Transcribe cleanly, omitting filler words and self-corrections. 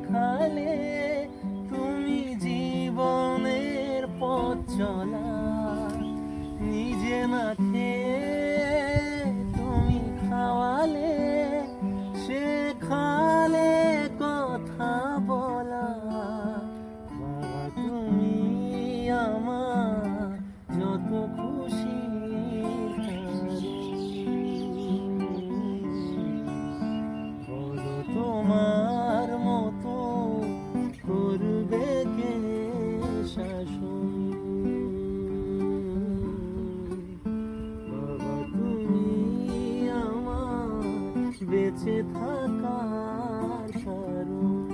দেখালে তুমি জীবনের পথ চলা, নিজে না খেয়ে তুমি খাওয়ালে, শেখালে কথা বলা। বাবা তুমি আমার যত খুশি বলো, তোমার মতো করবে কে শাসন? বাবা তুমি আমার বেঁচে থাকার কারণ।